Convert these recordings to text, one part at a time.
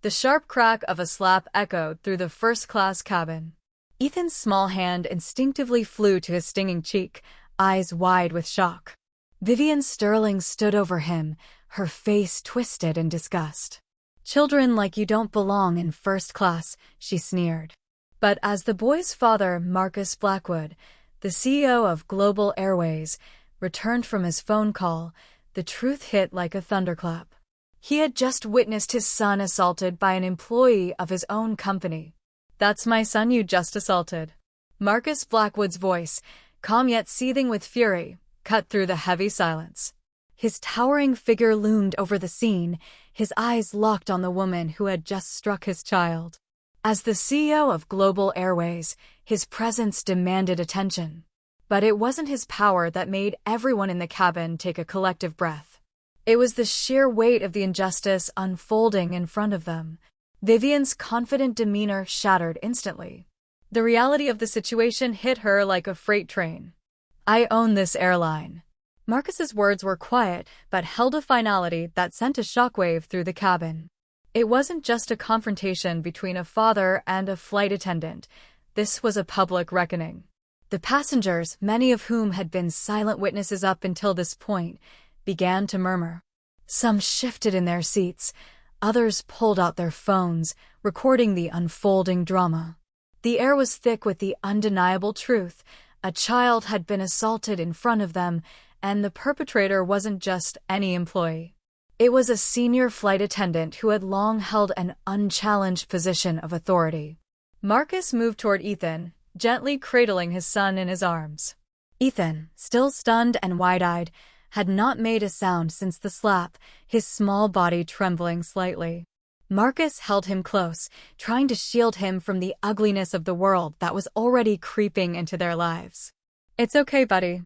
The sharp crack of a slap echoed through the first-class cabin. Ethan's small hand instinctively flew to his stinging cheek, eyes wide with shock. Vivian Sterling stood over him, her face twisted in disgust. "Children like you don't belong in first class," she sneered. But as the boy's father, Marcus Blackwood, the CEO of Global Airways, returned from his phone call, the truth hit like a thunderclap. He had just witnessed his son assaulted by an employee of his own company. "That's my son you just assaulted." Marcus Blackwood's voice, calm yet seething with fury, cut through the heavy silence. His towering figure loomed over the scene, his eyes locked on the woman who had just struck his child. As the CEO of Global Airways, his presence demanded attention. But it wasn't his power that made everyone in the cabin take a collective breath. It was the sheer weight of the injustice unfolding in front of them. Vivian's confident demeanor shattered instantly. The reality of the situation hit her like a freight train. "I own this airline." Marcus's words were quiet, but held a finality that sent a shockwave through the cabin. It wasn't just a confrontation between a father and a flight attendant. This was a public reckoning. The passengers, many of whom had been silent witnesses up until this point, began to murmur. Some shifted in their seats, others pulled out their phones, recording the unfolding drama. The air was thick with the undeniable truth. A child had been assaulted in front of them, and the perpetrator wasn't just any employee. It was a senior flight attendant who had long held an unchallenged position of authority. Marcus moved toward Ethan, gently cradling his son in his arms. Ethan, still stunned and wide-eyed, had not made a sound since the slap, his small body trembling slightly. Marcus held him close, trying to shield him from the ugliness of the world that was already creeping into their lives. "It's okay, buddy.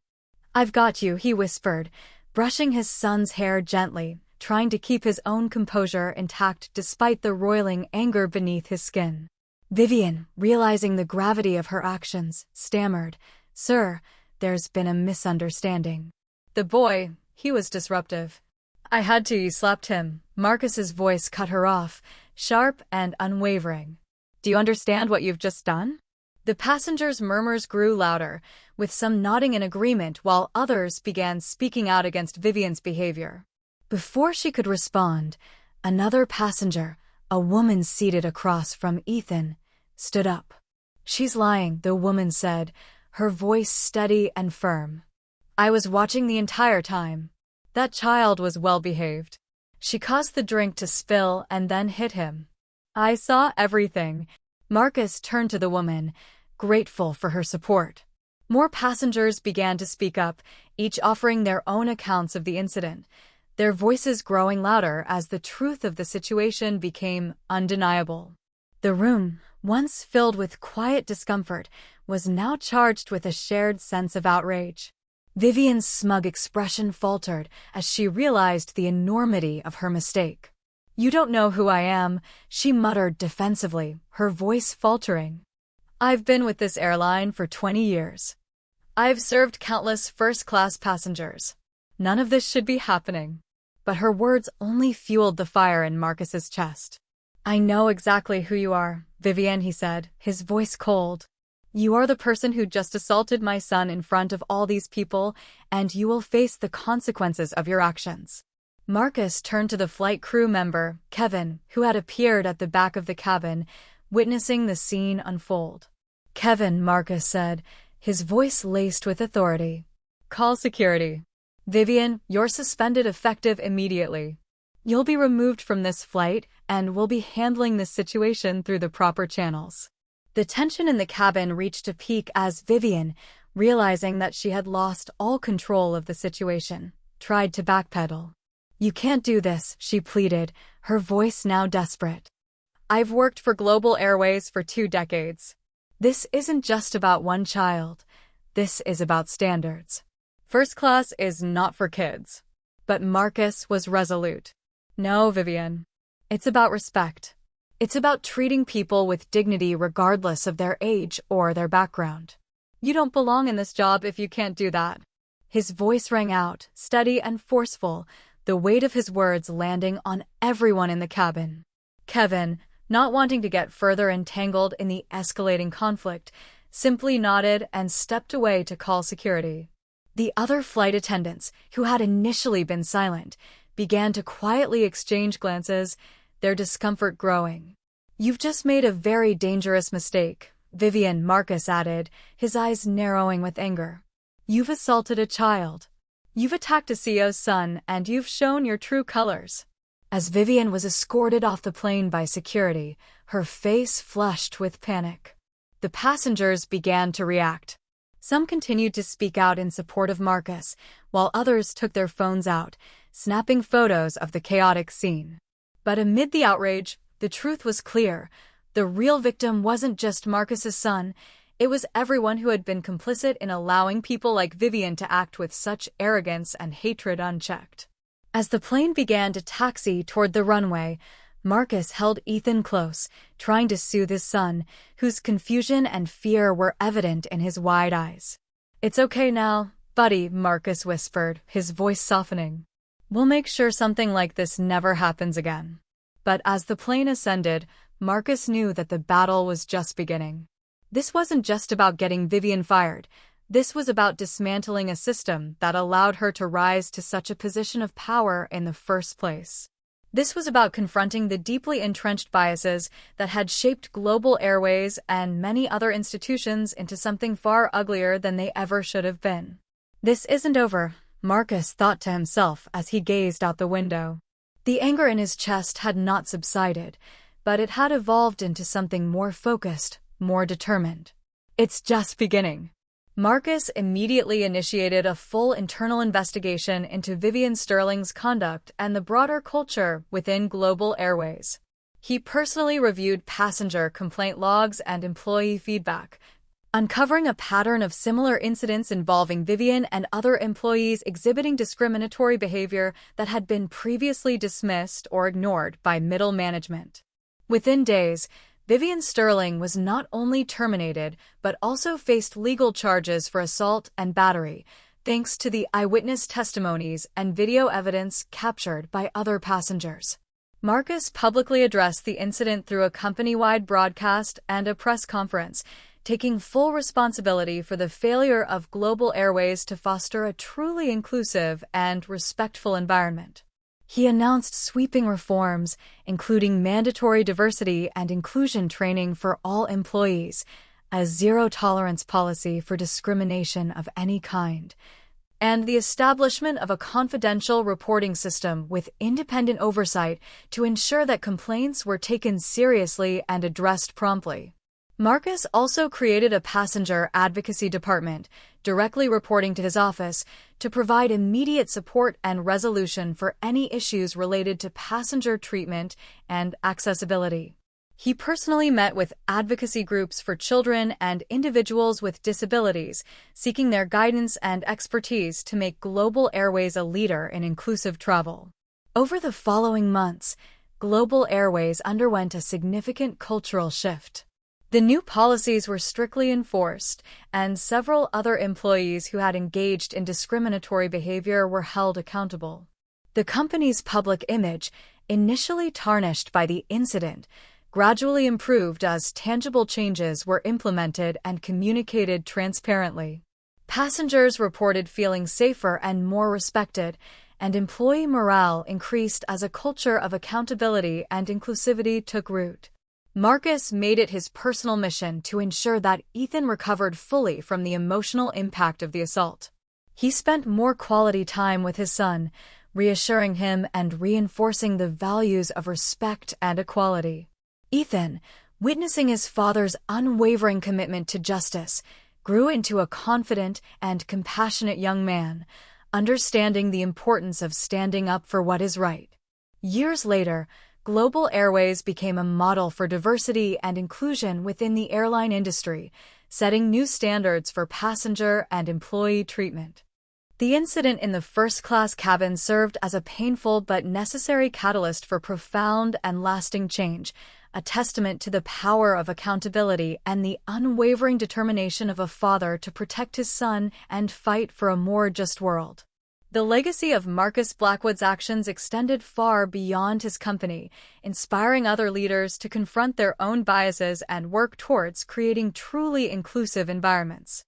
I've got you," he whispered, brushing his son's hair gently, trying to keep his own composure intact despite the roiling anger beneath his skin. Vivian, realizing the gravity of her actions, stammered, "Sir, there's been a misunderstanding." The boy, he was disruptive. "I had to, you slapped him." Marcus's voice cut her off, sharp and unwavering. "Do you understand what you've just done?" The passengers' murmurs grew louder, with some nodding in agreement while others began speaking out against Vivian's behavior. Before she could respond, another passenger, a woman seated across from Ethan, stood up. "She's lying," the woman said, her voice steady and firm. "I was watching the entire time. That child was well behaved." She caused the drink to spill and then hit him. "I saw everything." Marcus turned to the woman, grateful for her support. More passengers began to speak up, each offering their own accounts of the incident, their voices growing louder as the truth of the situation became undeniable. The room, once filled with quiet discomfort, was now charged with a shared sense of outrage. Vivian's smug expression faltered as she realized the enormity of her mistake. "You don't know who I am," she muttered defensively, her voice faltering. "I've been with this airline for 20 years. I've served countless first-class passengers. None of this should be happening." But her words only fueled the fire in Marcus's chest. "I know exactly who you are, Vivian," he said, his voice cold. "You are the person who just assaulted my son in front of all these people, and you will face the consequences of your actions." Marcus turned to the flight crew member, Kevin, who had appeared at the back of the cabin, witnessing the scene unfold. "Kevin," Marcus said, his voice laced with authority. "Call security. Vivian, you're suspended effective immediately. You'll be removed from this flight, and we'll be handling this situation through the proper channels." The tension in the cabin reached a peak as Vivian, realizing that she had lost all control of the situation, tried to backpedal. "You can't do this," she pleaded, her voice now desperate. "I've worked for Global Airways for 2 decades. This isn't just about one child. This is about standards. First class is not for kids." But Marcus was resolute. "No, Vivian. It's about respect. It's about treating people with dignity regardless of their age or their background. You don't belong in this job if you can't do that." His voice rang out, steady and forceful, the weight of his words landing on everyone in the cabin. Kevin, not wanting to get further entangled in the escalating conflict, simply nodded and stepped away to call security. The other flight attendants, who had initially been silent, began to quietly exchange glances, their discomfort growing. "You've just made a very dangerous mistake," Vivian, Marcus added, his eyes narrowing with anger. "You've assaulted a child. You've attacked a CEO's son, and you've shown your true colors." As Vivian was escorted off the plane by security, her face flushed with panic. The passengers began to react. Some continued to speak out in support of Marcus, while others took their phones out, snapping photos of the chaotic scene. But amid the outrage, the truth was clear. The real victim wasn't just Marcus's son, it was everyone who had been complicit in allowing people like Vivian to act with such arrogance and hatred unchecked. As the plane began to taxi toward the runway, Marcus held Ethan close, trying to soothe his son, whose confusion and fear were evident in his wide eyes. "It's okay now, buddy," Marcus whispered, his voice softening. "We'll make sure something like this never happens again." But as the plane ascended, Marcus knew that the battle was just beginning. This wasn't just about getting Vivian fired. This was about dismantling a system that allowed her to rise to such a position of power in the first place. This was about confronting the deeply entrenched biases that had shaped Global Airways and many other institutions into something far uglier than they ever should have been. "This isn't over," Marcus thought to himself as he gazed out the window. The anger in his chest had not subsided, but it had evolved into something more focused, more determined. "It's just beginning." Marcus immediately initiated a full internal investigation into Vivian Sterling's conduct and the broader culture within Global Airways. He personally reviewed passenger complaint logs and employee feedback, uncovering a pattern of similar incidents involving Vivian and other employees exhibiting discriminatory behavior that had been previously dismissed or ignored by middle management. Within days, Vivian Sterling was not only terminated but also faced legal charges for assault and battery, thanks to the eyewitness testimonies and video evidence captured by other passengers. Marcus publicly addressed the incident through a company-wide broadcast and a press conference, taking full responsibility for the failure of Global Airways to foster a truly inclusive and respectful environment. He announced sweeping reforms, including mandatory diversity and inclusion training for all employees, a zero-tolerance policy for discrimination of any kind, and the establishment of a confidential reporting system with independent oversight to ensure that complaints were taken seriously and addressed promptly. Marcus also created a passenger advocacy department, directly reporting to his office, to provide immediate support and resolution for any issues related to passenger treatment and accessibility. He personally met with advocacy groups for children and individuals with disabilities, seeking their guidance and expertise to make Global Airways a leader in inclusive travel. Over the following months, Global Airways underwent a significant cultural shift. The new policies were strictly enforced, and several other employees who had engaged in discriminatory behavior were held accountable. The company's public image, initially tarnished by the incident, gradually improved as tangible changes were implemented and communicated transparently. Passengers reported feeling safer and more respected, and employee morale increased as a culture of accountability and inclusivity took root. Marcus made it his personal mission to ensure that Ethan recovered fully from the emotional impact of the assault. He spent more quality time with his son, reassuring him and reinforcing the values of respect and equality. Ethan, witnessing his father's unwavering commitment to justice, grew into a confident and compassionate young man, understanding the importance of standing up for what is right. Years later, Global Airways became a model for diversity and inclusion within the airline industry, setting new standards for passenger and employee treatment. The incident in the first-class cabin served as a painful but necessary catalyst for profound and lasting change, a testament to the power of accountability and the unwavering determination of a father to protect his son and fight for a more just world. The legacy of Marcus Blackwood's actions extended far beyond his company, inspiring other leaders to confront their own biases and work towards creating truly inclusive environments.